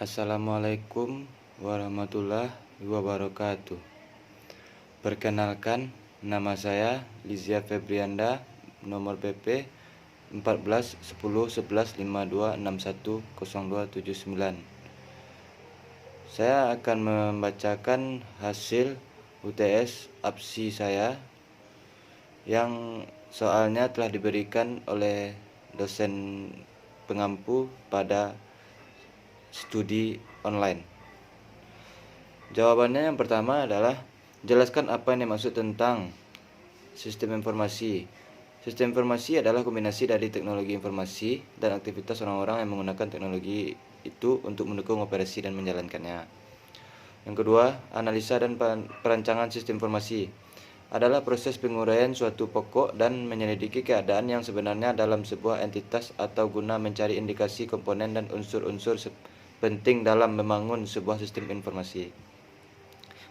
Assalamualaikum warahmatullahi wabarakatuh. Perkenalkan, nama saya Lizia Febrianda, nomor PP 14 10 11 52 61 0279. Saya akan membacakan hasil UTS APSI saya yang soalnya telah diberikan oleh dosen pengampu pada studi online. Jawabannya yang pertama adalah jelaskan apa yang dimaksud tentang sistem informasi. Sistem informasi adalah kombinasi dari teknologi informasi dan aktivitas orang-orang yang menggunakan teknologi itu untuk mendukung operasi dan menjalankannya. Yang kedua, analisa dan perancangan sistem informasi adalah proses penguraian suatu pokok dan menyelidiki keadaan yang sebenarnya dalam sebuah entitas atau guna mencari indikasi komponen dan unsur-unsur penting dalam membangun sebuah sistem informasi.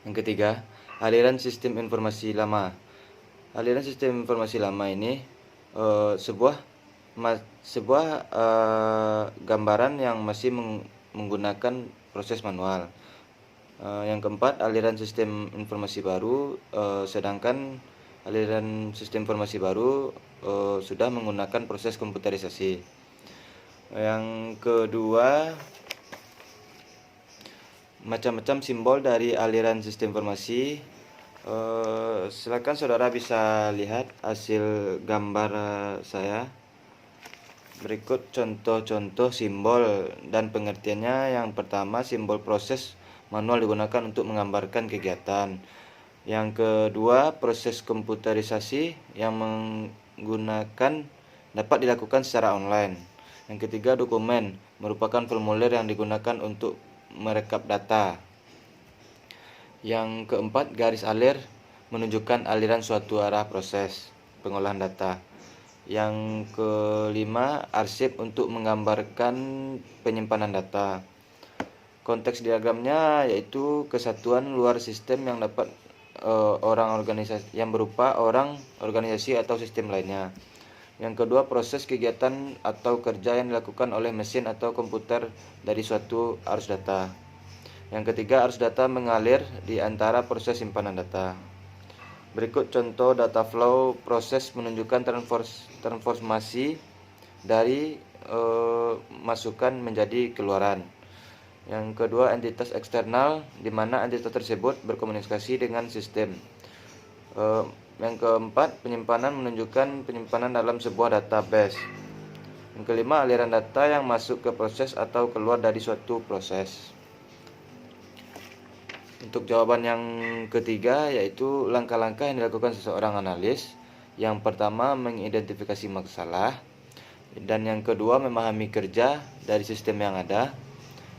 Yang ketiga, aliran sistem informasi lama. Aliran sistem informasi lama ini sebuah gambaran yang masih menggunakan proses manual. Yang keempat, aliran sistem informasi baru, sedangkan aliran sistem informasi baru sudah menggunakan proses komputerisasi. Yang kedua, macam-macam simbol dari aliran sistem informasi. Silakan saudara bisa lihat hasil gambar saya. Berikut contoh-contoh simbol dan pengertiannya. Yang pertama, simbol proses manual digunakan untuk menggambarkan kegiatan. Yang kedua, proses komputerisasi yang dapat dilakukan secara online. Yang ketiga, dokumen merupakan formulir yang digunakan untuk merekap data. Yang keempat, garis alir menunjukkan aliran suatu arah proses pengolahan data. Yang kelima, arsip untuk menggambarkan penyimpanan data. Konteks diagramnya yaitu kesatuan luar sistem yang dapat berupa orang, organisasi atau sistem lainnya. Yang kedua, proses kegiatan atau kerja yang dilakukan oleh mesin atau komputer dari suatu arus data. Yang ketiga, arus data mengalir di antara proses simpanan data. Berikut contoh data flow proses menunjukkan transformasi dari masukan menjadi keluaran. Yang kedua, entitas eksternal, di mana entitas tersebut berkomunikasi dengan sistem. Yang keempat, penyimpanan menunjukkan penyimpanan dalam sebuah database. Yang kelima, aliran data yang masuk ke proses atau keluar dari suatu proses. Untuk jawaban yang ketiga yaitu langkah-langkah yang dilakukan seseorang analis. Yang pertama, mengidentifikasi masalah, dan yang kedua, memahami kerja dari sistem yang ada.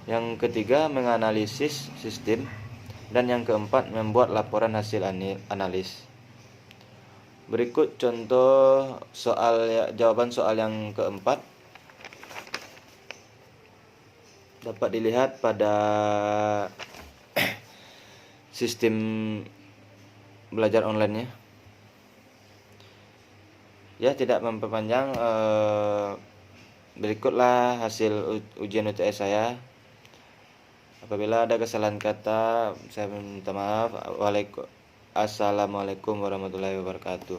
Yang ketiga, menganalisis sistem, dan yang keempat, membuat laporan hasil analis. Berikut contoh jawaban soal yang keempat. Dapat dilihat pada sistem belajar online-nya. Ya, tidak memperpanjang, berikutlah hasil ujian UTS saya. Apabila ada kesalahan kata, saya minta maaf. Assalamualaikum warahmatullahi wabarakatuh.